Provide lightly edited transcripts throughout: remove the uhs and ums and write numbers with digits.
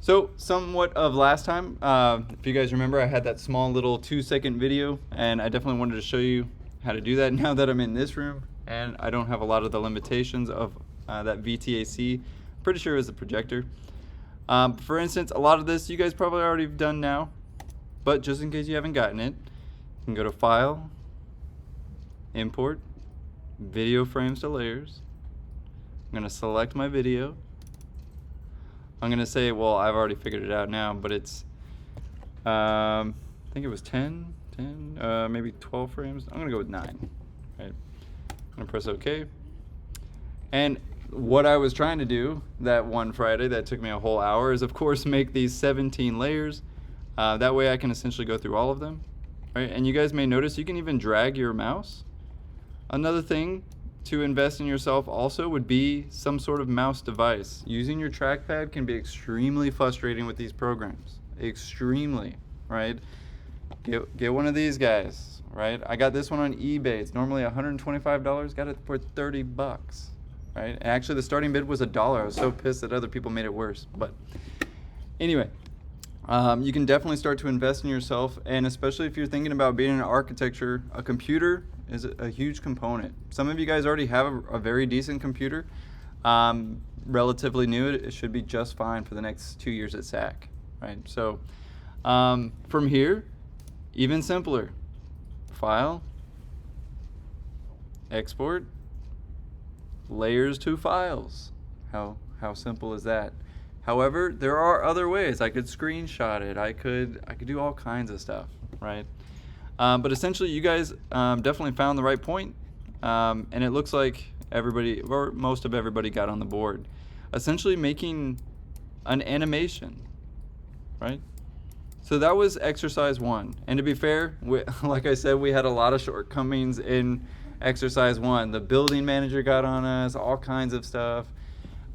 So somewhat of last time, if you guys remember, I had that small little 2-second video, and I definitely wanted to show you how to do that now that I'm in this room and I don't have a lot of the limitations of that VTAC. Pretty sure it was a projector. For instance, a lot of this you guys probably already have done now, but just in case you haven't gotten it, you can go to File, Import, Video Frames to Layers. I'm going to select my video. I'm going to say, well, I've already figured it out now, but it's, I think it was 10, maybe 12 frames. I'm going to go with 9. Right? I'm going to press OK. And what I was trying to do that one Friday that took me a whole hour is, of course, make these 17 layers. That way I can essentially go through all of them. Right? And you guys may notice you can even drag your mouse. Another thing to invest in yourself also would be some sort of mouse device. Using your trackpad can be extremely frustrating with these programs. Extremely, right? Get one of these guys, right? I got this one on eBay. It's normally $125. Got it for 30 bucks, right? And actually, the starting bid was $1. I was so pissed that other people made it worse. But anyway, you can definitely start to invest in yourself, and especially if you're thinking about being in architecture, a computer is a huge component. Some of you guys already have a very decent computer. Relatively new, it should be just fine for the next 2 years at SAC, right? So from here, even simpler. File, export, layers to files. How simple is that? However, there are other ways. I could screenshot it. I could do all kinds of stuff, right? But essentially, you guys definitely found the right point, and it looks like everybody, or most of everybody, got on the board. Essentially, making an animation, right? So that was exercise 1. And to be fair, like I said, we had a lot of shortcomings in exercise 1. The building manager got on us, all kinds of stuff.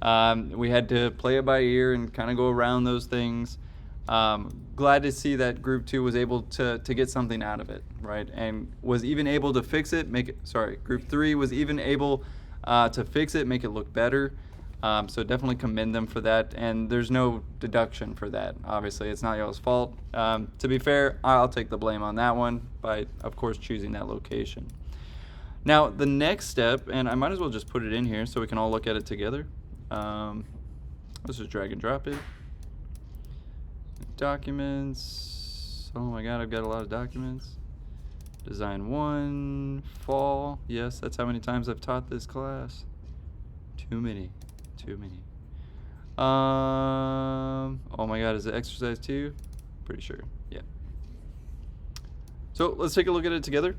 We had to play it by ear and kind of go around those things. Glad to see that group 2 was able to get something out of it, right? And was even able to fix it, group 3 was even able to fix it, make it look better. So definitely commend them for that. And there's no deduction for that. Obviously, it's not y'all's fault. To be fair, I'll take the blame on that one by, of course, choosing that location. Now, the next step, and I might as well just put it in here so we can all look at it together. Let's just drag and drop it. Documents. Oh my god, I've got a lot of documents. Design 1, fall. Yes, that's how many times I've taught this class. Too many. Oh my god, is it exercise 2? Pretty sure, yeah. So let's take a look at it together.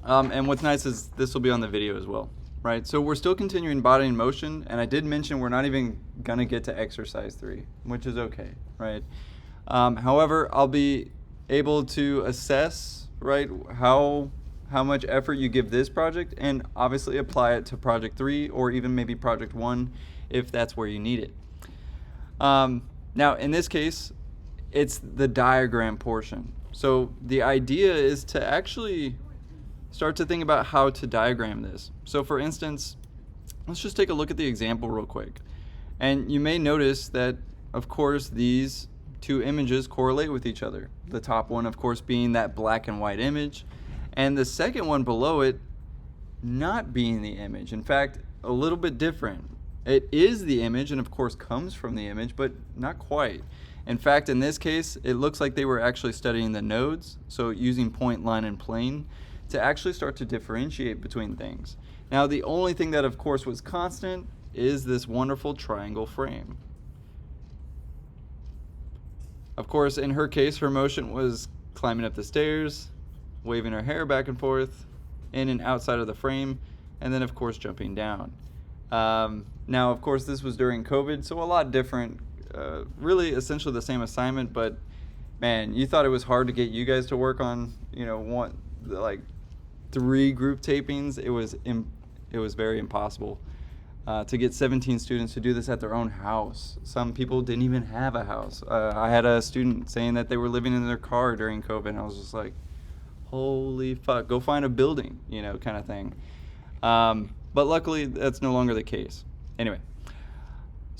And what's nice is this will be on the video as well, right? So we're still continuing body in motion, and I did mention we're not even gonna get to exercise 3, which is okay, right? However, I'll be able to assess, right, how much effort you give this project, and obviously apply it to project 3 or even maybe project 1 if that's where you need it. Now, in this case, it's the diagram portion. So the idea is to actually start to think about how to diagram this. So for instance, let's just take a look at the example real quick. And you may notice that, of course, these 2 images correlate with each other. The top one, of course, being that black and white image, and the second one below it not being the image. In fact, a little bit different. It is the image and, of course, comes from the image, but not quite. In fact, in this case, it looks like they were actually studying the nodes, so using point, line, and plane to actually start to differentiate between things. Now, the only thing that, of course, was constant is this wonderful triangle frame. Of course, in her case, her motion was climbing up the stairs, waving her hair back and forth, in and outside of the frame, and then, of course, jumping down. Now, of course, this was during COVID, so a lot different. Really, essentially the same assignment, but man, you thought it was hard to get you guys to work on, like 3 group tapings. It was very impossible to get 17 students to do this at their own house. Some people didn't even have a house. I had a student saying that they were living in their car during COVID, and I was just like, holy fuck, go find a building, kind of thing. But luckily, that's no longer the case. Anyway,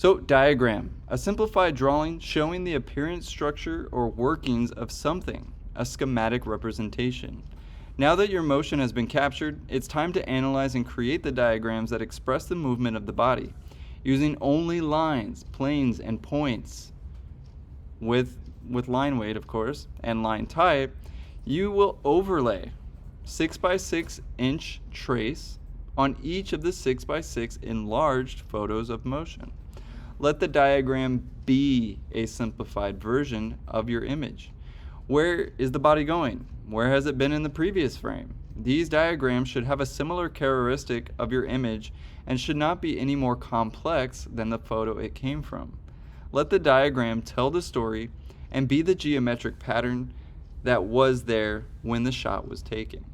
So, diagram, a simplified drawing showing the appearance, structure, or workings of something, a schematic representation. Now that your motion has been captured, it's time to analyze and create the diagrams that express the movement of the body, using only lines, planes, and points. With line weight, of course, and line type, you will overlay 6x6 inch trace on each of the 6x6 enlarged photos of motion. Let the diagram be a simplified version of your image. Where is the body going? Where has it been in the previous frame? These diagrams should have a similar characteristic of your image and should not be any more complex than the photo it came from. Let the diagram tell the story and be the geometric pattern that was there when the shot was taken.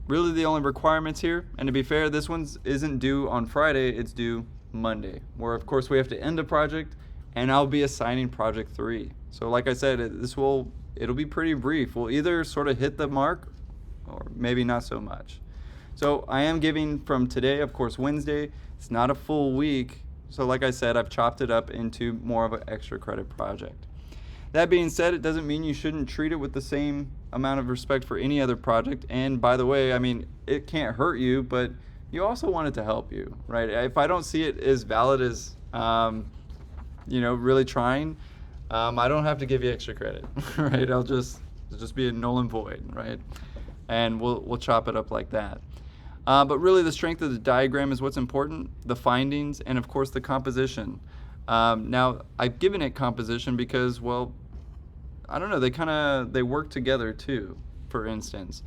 Really the only requirements here, and to be fair, this one isn't due on Friday, it's due Monday, where of course we have to end the project and I'll be assigning project 3. So like I said, it'll be pretty brief. We'll either sort of hit the mark or maybe not so much. So I am giving from today, of course Wednesday, it's not a full week. So like I said, I've chopped it up into more of an extra credit project. That being said, it doesn't mean you shouldn't treat it with the same amount of respect for any other project. And by the way, I mean, it can't hurt you, but you also want it to help you, right? If I don't see it as valid as, really trying, I don't have to give you extra credit, right? It'll just be a null and void, right? And we'll chop it up like that. But really the strength of the diagram is what's important, the findings, and of course the composition. Now, I've given it composition because, well, I don't know, they work together too, for instance.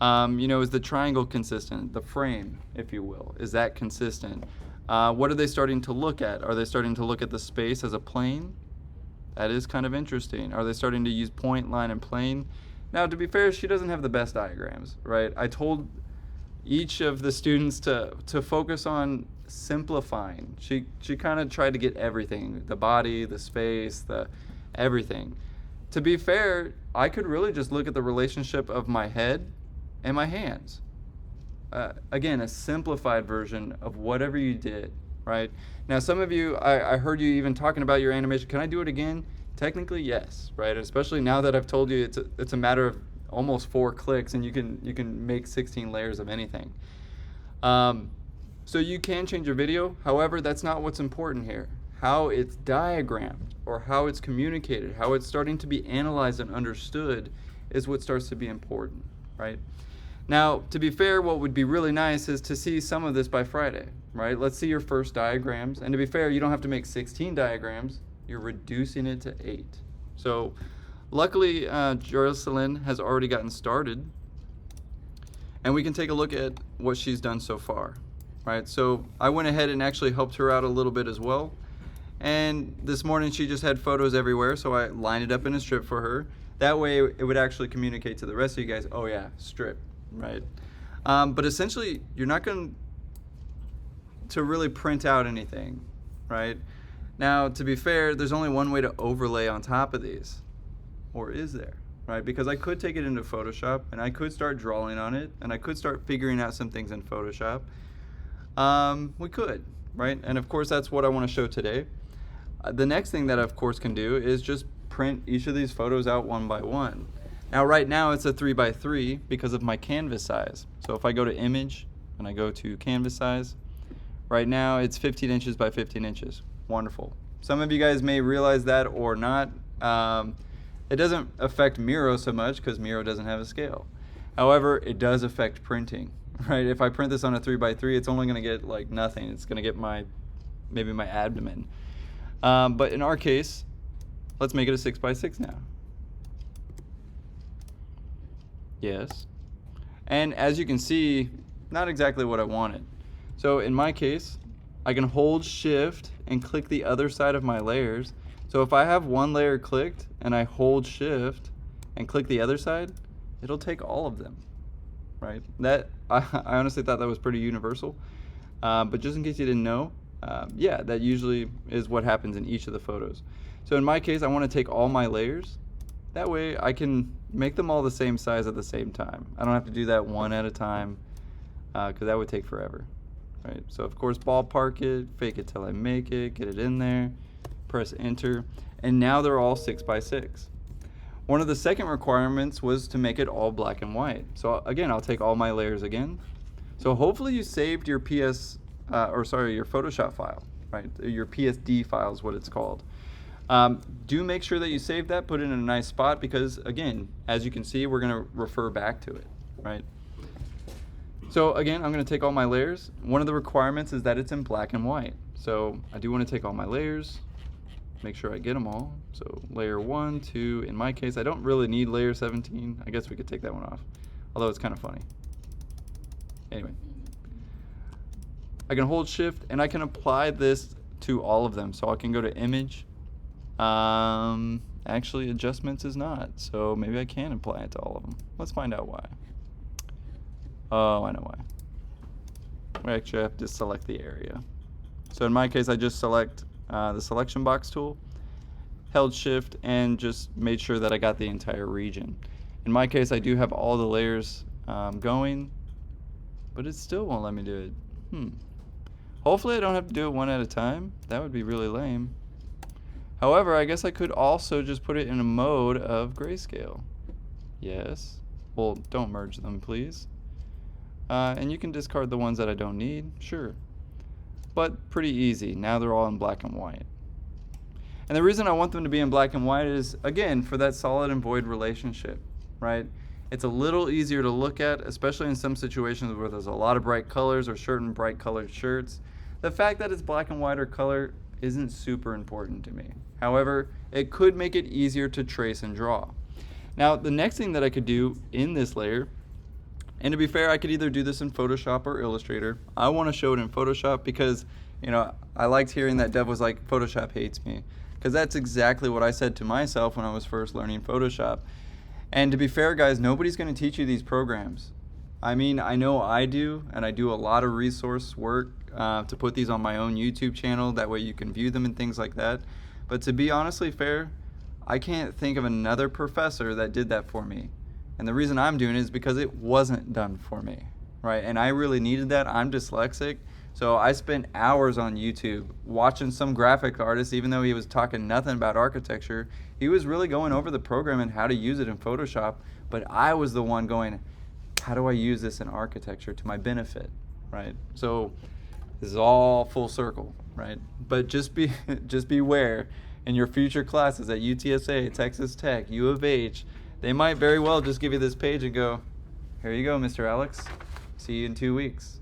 Is the triangle consistent? The frame, if you will, is that consistent? What are they starting to look at? Are they starting to look at the space as a plane? That is kind of interesting. Are they starting to use point, line, and plane? Now, to be fair, she doesn't have the best diagrams, right? I told each of the students to focus on simplifying. She kind of tried to get everything, the body, the space, everything. To be fair, I could really just look at the relationship of my head and my hands. Again, a simplified version of whatever you did, right? Now, some of you, I heard you even talking about your animation. Can I do it again? Technically, yes, right? Especially now that I've told you it's a matter of almost 4 clicks and you can make 16 layers of anything. So you can change your video. However, that's not what's important here. How it's diagrammed or how it's communicated, how it's starting to be analyzed and understood is what starts to be important, right? Now, to be fair, what would be really nice is to see some of this by Friday, right? Let's see your first diagrams. And to be fair, you don't have to make 16 diagrams. You're reducing it to 8. So luckily, Jocelyn has already gotten started. And we can take a look at what she's done so far, right? So I went ahead and actually helped her out a little bit as well. And this morning she just had photos everywhere, so I lined it up in a strip for her. That way it would actually communicate to the rest of you guys, oh yeah, strip, right? But essentially, you're not going to really print out anything, right? Now, to be fair, there's only one way to overlay on top of these, or is there, right? Because I could take it into Photoshop, and I could start drawing on it, and I could start figuring out some things in Photoshop. We could, right? And of course, that's what I want to show today. The next thing that I, of course, can do is just print each of these photos out one by one. Now, right now, it's a 3x3 because of my canvas size. So if I go to Image, and I go to Canvas size, right now, it's 15 inches by 15 inches. Wonderful. Some of you guys may realize that or not. It doesn't affect Miro so much because Miro doesn't have a scale. However, it does affect printing, right? If I print this on a 3x3, it's only going to get like nothing. It's going to get maybe my abdomen. But in our case, let's make it a 6x6 now. Yes. And as you can see, not exactly what I wanted. So in my case, I can hold Shift and click the other side of my layers. So if I have one layer clicked and I hold Shift and click the other side, it'll take all of them, right? That I honestly thought that was pretty universal. But just in case you didn't know, yeah, that usually is what happens in each of the photos. So in my case, I want to take all my layers. That way I can make them all the same size at the same time. I don't have to do that one at a time because that would take forever. right? So of course, ballpark it, fake it till I make it, get it in there, press enter, and now they're all 6x6. One of the second requirements was to make it all black and white. So again, I'll take all my layers again. So hopefully you saved your your Photoshop file, right? Your PSD file is what it's called. Do make sure that you save that, put it in a nice spot, because again, as you can see, we're gonna refer back to it, right? So again, I'm gonna take all my layers. One of the requirements is that it's in black and white. So I do wanna take all my layers, make sure I get them all. So layer 1, 2, in my case, I don't really need layer 17. I guess we could take that one off, although it's kind of funny. Anyway, I can hold shift and I can apply this to all of them. So I can go to image. Actually adjustments is not, so maybe I can apply it to all of them. Let's find out why. Oh, I know why. We actually have to select the area. So in my case, I just select the selection box tool, held shift, and just made sure that I got the entire region. In my case, I do have all the layers going, but it still won't let me do it. Hopefully I don't have to do it one at a time. That would be really lame. However, I guess I could also just put it in a mode of grayscale. Yes. Well, don't merge them, please. And you can discard the ones that I don't need, sure. But pretty easy. Now they're all in black and white. And the reason I want them to be in black and white is, again, for that solid and void relationship, right? It's a little easier to look at, especially in some situations where there's a lot of bright colors or certain bright colored shirts. The fact that it's black and white or color isn't super important to me. However, it could make it easier to trace and draw. Now, the next thing that I could do in this layer, and to be fair, I could either do this in Photoshop or Illustrator. I want to show it in Photoshop because, you know, I liked hearing that Dev was like, Photoshop hates me. Because that's exactly what I said to myself when I was first learning Photoshop. And to be fair, guys, nobody's going to teach you these programs. I mean, I know I do, and I do a lot of resource work to put these on my own YouTube channel. That way you can view them and things like that. But to be honestly fair, I can't think of another professor that did that for me. And the reason I'm doing it is because it wasn't done for me, right? And I really needed that. I'm dyslexic. So I spent hours on YouTube watching some graphic artist, even though he was talking nothing about architecture. He was really going over the program and how to use it in Photoshop. But I was the one going, how do I use this in architecture to my benefit, right? So this is all full circle, right? But just beware in your future classes at UTSA, Texas Tech, U of H, they might very well just give you this page and go, here you go, Mr. Alex. See you in 2 weeks.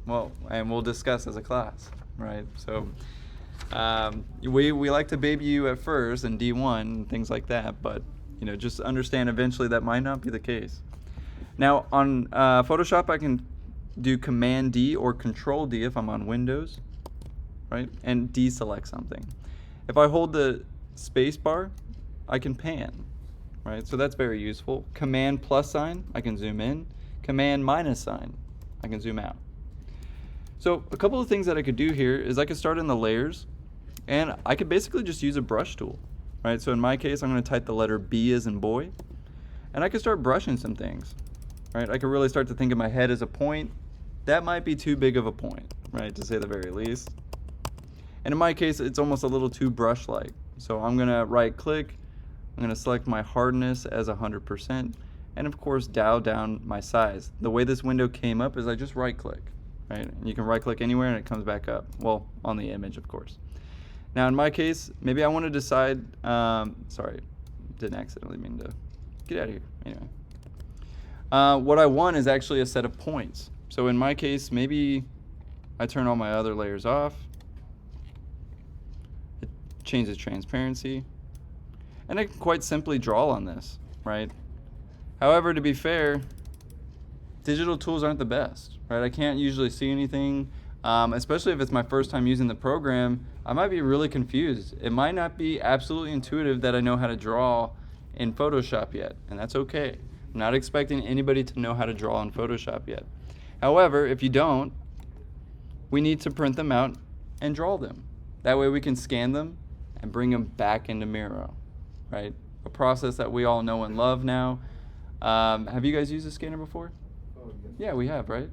Well, and we'll discuss as a class, right? So we like to baby you at first in D1 and things like that, but you know, just understand eventually that might not be the case. Now on Photoshop, I can do Command D or Control D if I'm on Windows, right? And deselect something. If I hold the space bar, I can pan, right? So that's very useful. Command plus sign, I can zoom in. Command minus sign, I can zoom out. So a couple of things that I could do here is I could start in the layers, and I could basically just use a brush tool, right? So in my case, I'm going to type the letter B as in boy, and I could start brushing some things, right? I could really start to think of my head as a point. That might be too big of a point, right, to say the very least. And in my case, it's almost a little too brush-like. So I'm going to right-click, I'm going to select my hardness as 100%, and of course dial down my size. The way this window came up is I just right-click. Right? And you can right-click anywhere and it comes back up. Well, on the image, of course. Now, in my case, maybe I want to decide. Sorry, didn't accidentally mean to get out of here. Anyway, what I want is actually a set of points. So in my case, maybe I turn all my other layers off. It changes transparency, and I can quite simply draw on this, right? However, to be fair, digital tools aren't the best, right? I can't usually see anything, especially if it's my first time using the program. I might be really confused. It might not be absolutely intuitive that I know how to draw in Photoshop yet, and that's okay. I'm not expecting anybody to know how to draw in Photoshop yet. However, if you don't, we need to print them out and draw them. That way we can scan them and bring them back into Miro, right? A process that we all know and love now. Have you guys used a scanner before? Yeah, we have, right?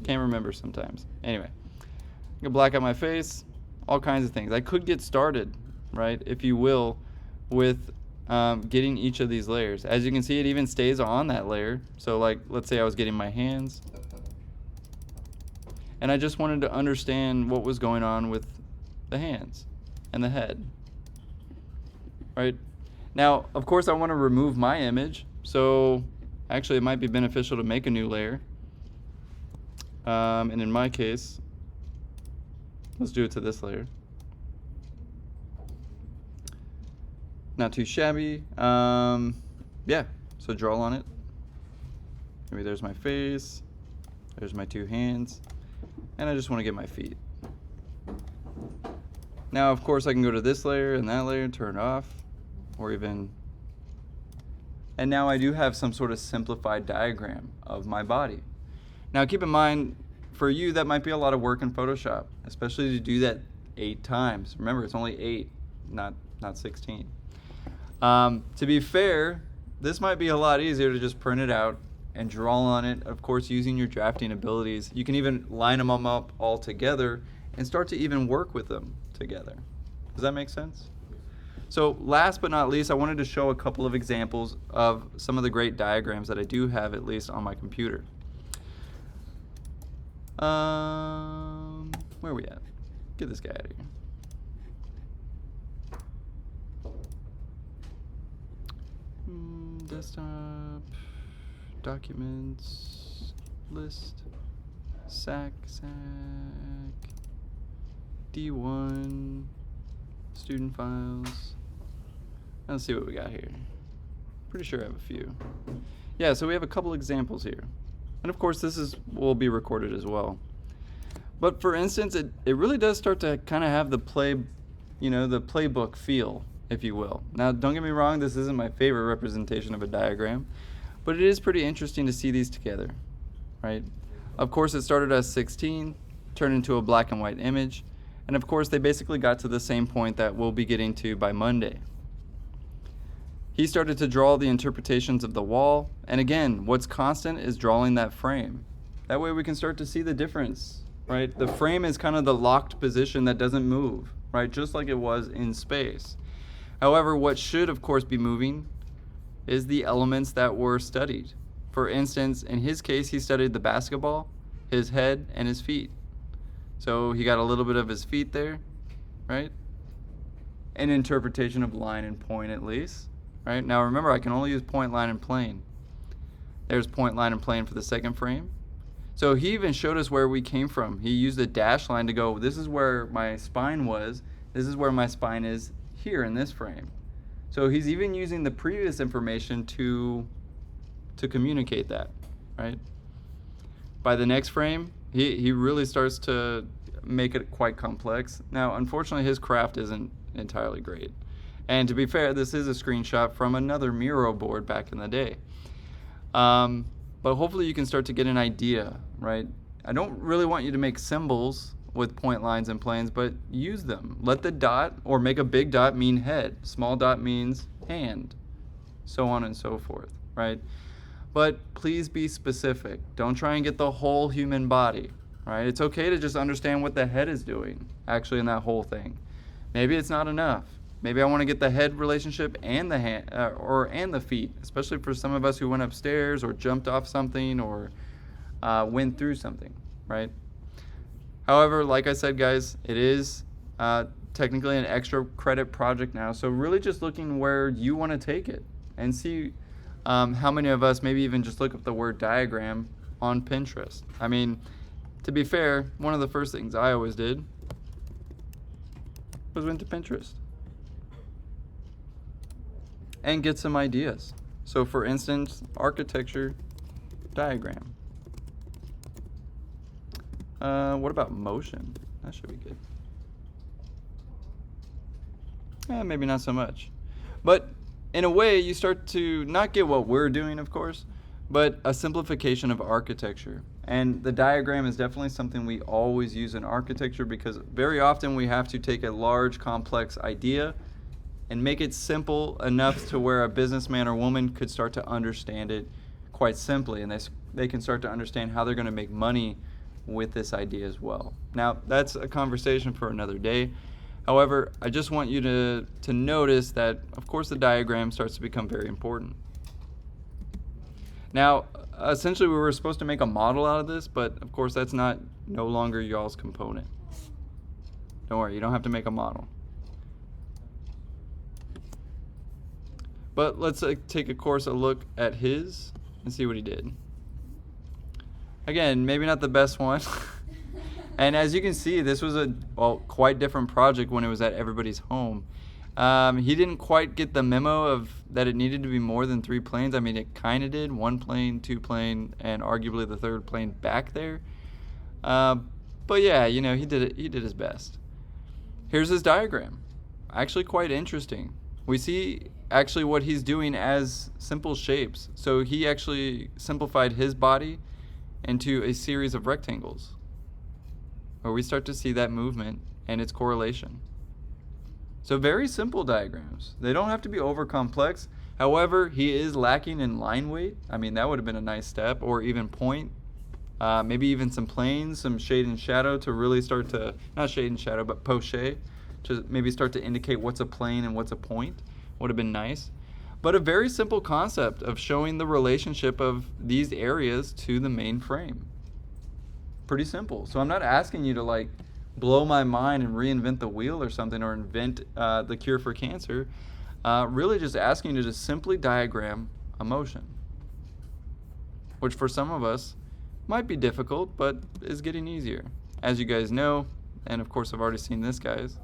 Can't remember sometimes. Anyway, I could black out my face, all kinds of things. I could get started, right, if you will, with getting each of these layers. As you can see, it even stays on that layer. So like, let's say I was getting my hands, and I just wanted to understand what was going on with the hands and the head, right? Now, of course, I want to remove my image, so actually it might be beneficial to make a new layer. And in my case, let's do it to this layer. Not too shabby. Yeah, so draw on it. Maybe there's my face, there's my two hands, and I just want to get my feet. Now, of course, I can go to this layer and that layer, turn it off, or even, and now I do have some sort of simplified diagram of my body. Now, keep in mind, for you, that might be a lot of work in Photoshop, especially to do that 8 times. Remember, it's only 8, not 16. To be fair, this might be a lot easier to just print it out and draw on it, of course, using your drafting abilities. You can even line them up all together and start to even work with them together. Does that make sense? So last but not least, I wanted to show a couple of examples of some of the great diagrams that I do have, at least on my computer. Where are we at? Get this guy out of here. Desktop, documents, list, SAC, D1, student files. Let's see what we got here. Pretty sure I have a few. Yeah, so we have a couple examples here. And of course, this will be recorded as well. But for instance, it really does start to kind of have the the playbook feel, if you will. Now, don't get me wrong, this isn't my favorite representation of a diagram, but it is pretty interesting to see these together, right? Of course, it started as 16, turned into a black and white image, and of course, they basically got to the same point that we'll be getting to by Monday. He started to draw the interpretations of the wall, and again, what's constant is drawing that frame. That way we can start to see the difference, right? The frame is kind of the locked position that doesn't move, right? Just like it was in space. However, what should, of course, be moving is the elements that were studied. For instance, in his case, he studied the basketball, his head, and his feet. So he got a little bit of his feet there, right? An interpretation of line and point, at least, right? Now remember, I can only use point, line, and plane. There's point, line, and plane for the second frame. So he even showed us where we came from. He used a dash line to go, this is where my spine was, this is where my spine is here in this frame. So he's even using the previous information to communicate that, right? By the next frame, he really starts to make it quite complex. Now, unfortunately, his craft isn't entirely great. And to be fair, this is a screenshot from another Miro board back in the day. But hopefully you can start to get an idea, right? I don't really want you to make symbols with point lines and planes, but use them. Let the dot, or make a big dot, mean head. Small dot means hand, so on and so forth, right? But please be specific. Don't try and get the whole human body, right? It's okay to just understand what the head is doing, actually, in that whole thing. Maybe it's not enough. Maybe I want to get the head relationship and the hand, and the feet, especially for some of us who went upstairs or jumped off something or went through something, right? However, like I said, guys, it is technically an extra credit project now, so really just looking where you want to take it and see how many of us maybe even just look up the word diagram on Pinterest. I mean, to be fair, one of the first things I always did was went to Pinterest and get some ideas. So for instance, architecture diagram. What about motion? That should be good. Maybe not so much. But in a way, you start to not get what we're doing, of course, but a simplification of architecture. And the diagram is definitely something we always use in architecture, because very often we have to take a large, complex idea and make it simple enough to where a businessman or woman could start to understand it quite simply, and they can start to understand how they're going to make money with this idea as well. Now, that's a conversation for another day. However, I just want you to notice that, of course, the diagram starts to become very important. Now, essentially, we were supposed to make a model out of this, but of course, that's no longer y'all's component. Don't worry, you don't have to make a model. But let's take a look at his and see what he did. Again, maybe not the best one. And as you can see, this was a quite different project when it was at everybody's home. He didn't quite get the memo of that it needed to be more than 3 planes. I mean, it kind of did, 1 plane, 2 plane, and arguably the 3rd plane back there. But yeah, you know, he did his best. Here's his diagram. Actually quite interesting. We see actually what he's doing as simple shapes. So he actually simplified his body into a series of rectangles, where we start to see that movement and its correlation. So very simple diagrams. They don't have to be over complex. However, he is lacking in line weight. I mean, that would have been a nice step, or even point. Maybe even some planes, some shade and shadow to really start to, not shade and shadow, but poche, to maybe start to indicate what's a plane and what's a point. Would have been nice. But a very simple concept of showing the relationship of these areas to the main frame. Pretty simple. So I'm not asking you to like blow my mind and reinvent the wheel or something, or invent the cure for cancer. Really just asking you to just simply diagram a motion, which for some of us might be difficult, but is getting easier. As you guys know, and of course I've already seen this, guys.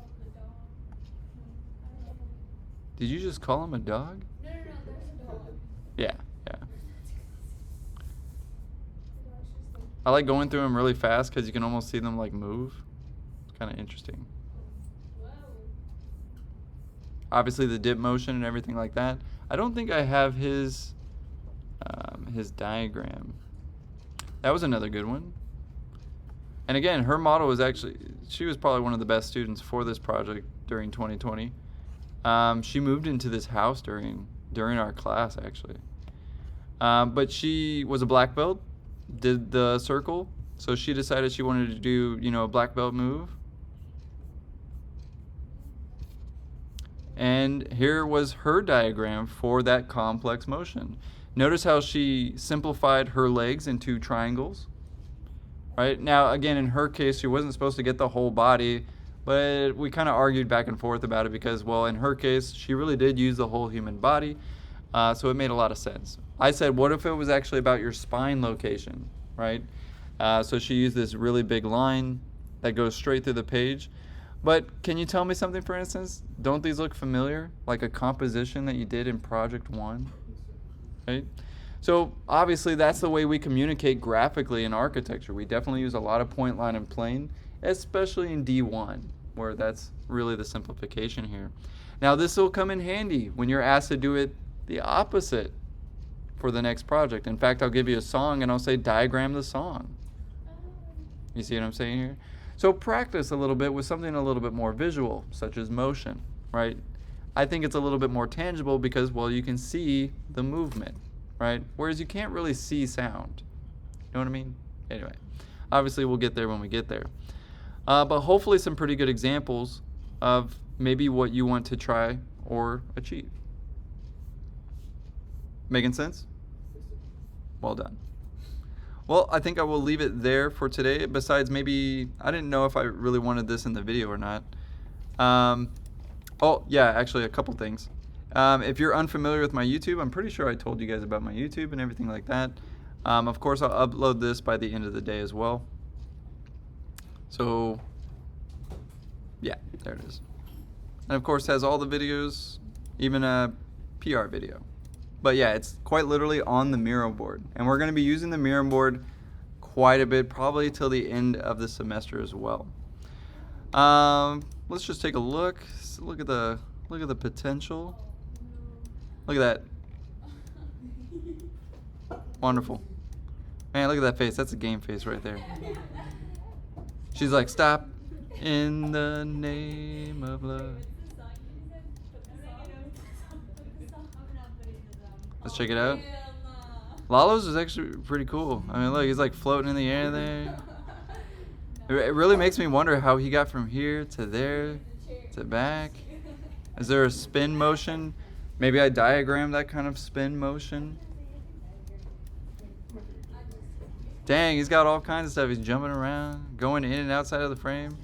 Did you just call him a dog? No, there's a dog. Yeah. I like going through them really fast because you can almost see them like move. It's kind of interesting. Whoa. Obviously the dip motion and everything like that. I don't think I have his diagram. That was another good one. And again, her model was actually, she was probably one of the best students for this project during 2020. She moved into this house during our class, actually. But she was a black belt, did the circle, so she decided she wanted to do, you know, a black belt move. And here was her diagram for that complex motion. Notice how she simplified her legs into triangles. Right? Now, again, in her case, she wasn't supposed to get the whole body, but we kind of argued back and forth about it because, well, in her case, she really did use the whole human body, so it made a lot of sense. I said, what if it was actually about your spine location, right? So she used this really big line that goes straight through the page. But can you tell me something, for instance? Don't these look familiar? Like a composition that you did in Project 1, right? So obviously that's the way we communicate graphically in architecture. We definitely use a lot of point, line, and plane, especially in D1, where that's really the simplification here. Now this will come in handy when you're asked to do it the opposite for the next project. In fact, I'll give you a song and I'll say diagram the song. You see what I'm saying here? So practice a little bit with something a little bit more visual, such as motion, right? I think it's a little bit more tangible because, well, you can see the movement, right? Whereas you can't really see sound. You know what I mean? Anyway, obviously we'll get there when we get there. But hopefully some pretty good examples of maybe what you want to try or achieve. Making sense? Well done. Well, I think I will leave it there for today. Besides, maybe, I didn't know if I really wanted this in the video or not. Oh, yeah, actually a couple things. If you're unfamiliar with my YouTube, I'm pretty sure I told you guys about my YouTube and everything like that. Of course, I'll upload this by the end of the day as well. So, yeah, there it is. And of course, has all the videos, even a PR video. But yeah, it's quite literally on the Miro board. And we're going to be using the Miro board quite a bit, probably till the end of the semester as well. Let's just take a look. Look at the potential. Look at that. Wonderful. Man, look at that face. That's a game face right there. She's like, stop. In the name of love. Let's check it out. Lalo's is actually pretty cool. I mean, look, he's like floating in the air there. It really makes me wonder how he got from here to there to back. Is there a spin motion? Maybe I diagram that kind of spin motion. Dang, he's got all kinds of stuff. He's jumping around, going in and outside of the frame.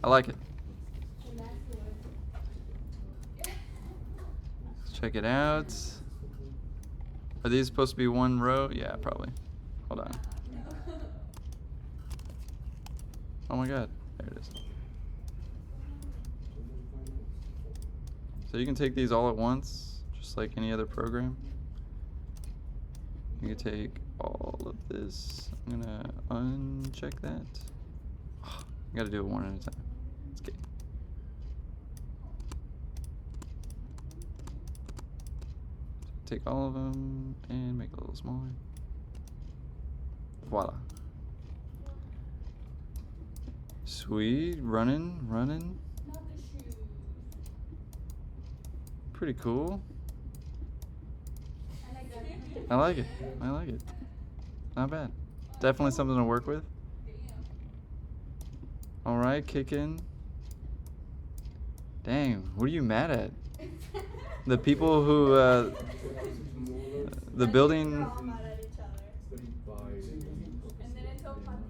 I like it. Let's check it out. Are these supposed to be one row? Yeah, probably. Hold on. Oh my god, there it is. So you can take these all at once, just like any other program. You can take all of this. I'm gonna uncheck that. I gotta do it one at a time. Let's get. Take all of them and make it a little smaller. Voila. Sweet, running. Not the shoes. Pretty cool. I like that. I like it. I like it. Not bad. Definitely something to work with. All right, kick in. Dang, what are you mad at? The people who, the building. We're all mad at each other. And then it's all Pati.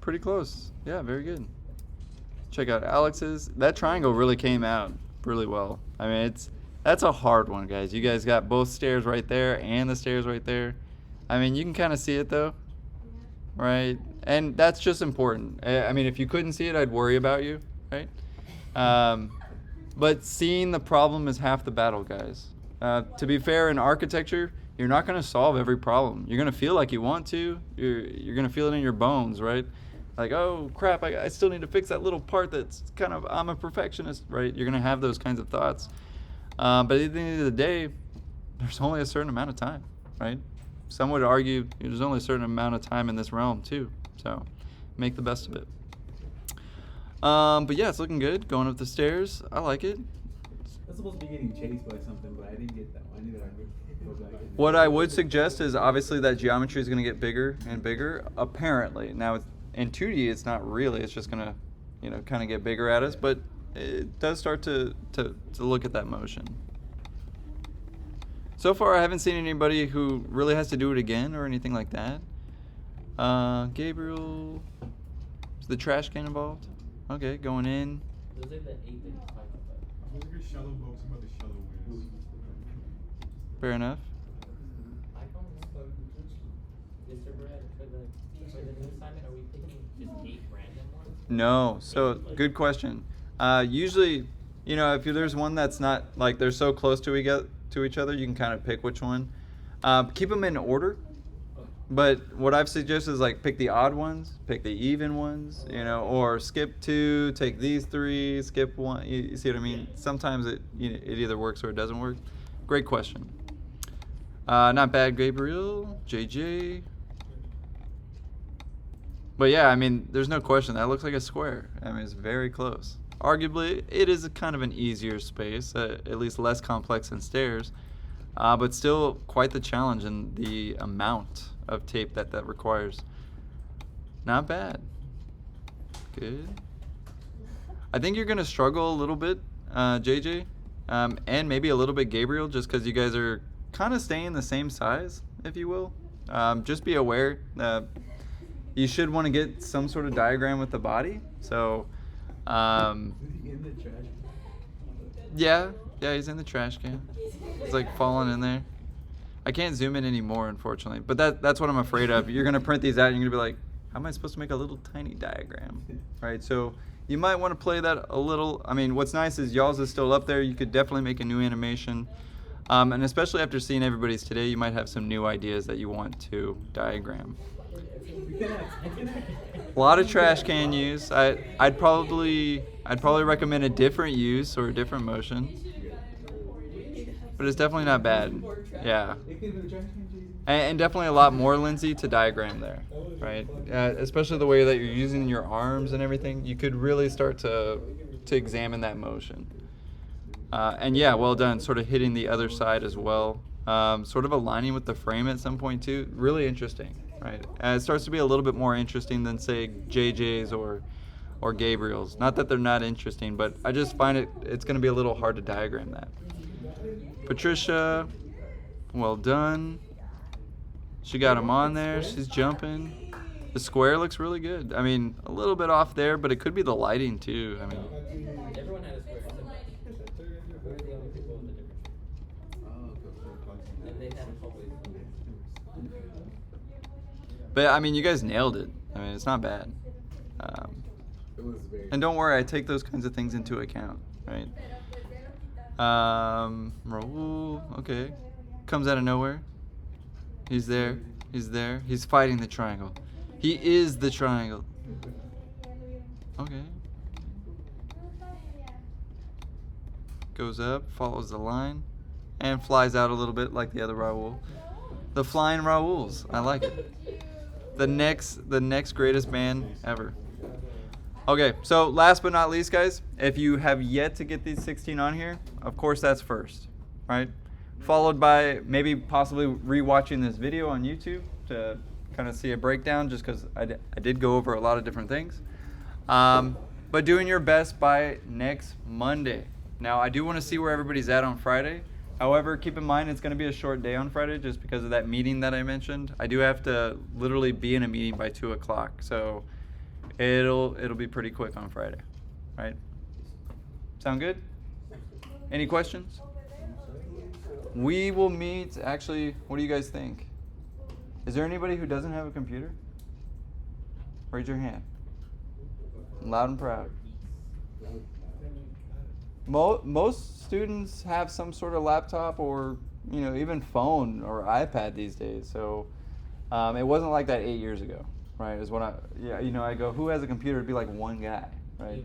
Pretty close. Yeah, very good. Check out Alex's. That triangle really came out really well. I mean, that's a hard one, guys. You guys got both stairs right there and the stairs right there. I mean, you can kind of see it though, right? And that's just important. I mean, if you couldn't see it, I'd worry about you, right? But seeing the problem is half the battle, guys. To be fair, in architecture, you're not going to solve every problem. You're going to feel like you want to. You're going to feel it in your bones, right? Like, oh crap, I still need to fix that little part that's kind of, I'm a perfectionist, right? You're going to have those kinds of thoughts. But at the end of the day, there's only a certain amount of time, right? Some would argue there's only a certain amount of time in this realm too. So make the best of it. But yeah, it's looking good. Going up the stairs. I like it. I was supposed to be getting chased by something, but I didn't get that one. I knew that I would go back. What I would suggest is obviously that geometry is going to get bigger and bigger, apparently. Now, in 2D, it's not really. It's just going to, kind of get bigger at us. But it does start to look at that motion. So far, I haven't seen anybody who really has to do it again or anything like that. Gabriel, is the trash can involved? Okay, going in. Those are the 8 that you talked about. Those are your shallow boats about the shallow winds. Fair enough. I don't know. Mr. Brett, for the new assignment, are we picking just 8 random ones? No. So good question. Usually, if there's one that's not like they're so close to each other, you can kind of pick which one. Keep them in order. But what I've suggested is like pick the odd ones, pick the even ones, or skip 2, take these 3, skip 1. You see what I mean? Sometimes it either works or it doesn't work. Great question. Not bad, Gabriel, JJ. But yeah, I mean, there's no question that looks like a square. I mean, it's very close. Arguably, it is a kind of an easier space, at least less complex than stairs, but still quite the challenge in the amount of tape that requires. Not bad. Good. I think you're gonna struggle a little bit, JJ, and maybe a little bit Gabriel, just because you guys are kind of staying the same size, if you will. Just be aware that you should want to get some sort of diagram with the body. So, In the trash. yeah, he's in the trash can. He's like falling in there. I can't zoom in anymore, unfortunately. But that's what I'm afraid of. You're gonna print these out and you're gonna be like, how am I supposed to make a little tiny diagram, right? So you might want to play that a little. I mean, what's nice is y'all's is still up there. You could definitely make a new animation. And especially after seeing everybody's today, you might have some new ideas that you want to diagram. A lot of trash can use. I'd probably recommend a different use or a different motion. But it's definitely not bad. Yeah. And definitely a lot more, Lindsay, to diagram there, right? Especially the way that you're using your arms and everything. You could really start to examine that motion. And yeah, well done. Sort of hitting the other side as well. Sort of aligning with the frame at some point too. Really interesting. right? And it starts to be a little bit more interesting than say JJ's or Gabriel's. Not that they're not interesting, but I just find it's going to be a little hard to diagram that. Patricia, well done. She got him on there. She's jumping. The square looks really good. I mean, a little bit off there, but it could be the lighting too. I mean, Everyone had a square except us. We were the only people with a different shape. And they had a always. but I mean, you guys nailed it. I mean, it's not bad. It was very. And don't worry, I take those kinds of things into account, right? Raul, okay. Comes out of nowhere. He's there. He's there. He's fighting the triangle. He is the triangle. Okay. Goes up, follows the line, and flies out a little bit like the other Raul. The flying Rauls. I like it. The next greatest man ever. Okay, so last but not least, guys, if you have yet to get these 16 on here, of course that's first, right? Followed by maybe possibly rewatching this video on YouTube to kind of see a breakdown, just because I did go over a lot of different things. But doing your best by next Monday. Now, I do want to see where everybody's at on Friday. However, keep in mind it's going to be a short day on Friday just because of that meeting that I mentioned. I do have to literally be in a meeting by 2 o'clock, so it'll be pretty quick on Friday, right? Sound good? Any questions? We will meet, actually, what do you guys think? Is there anybody who doesn't have a computer? Raise your hand. Loud and proud. Most students have some sort of laptop or, even phone or iPad these days. So it wasn't like that 8 years ago, right? Is what I go, who has a computer? It'd be like one guy, right?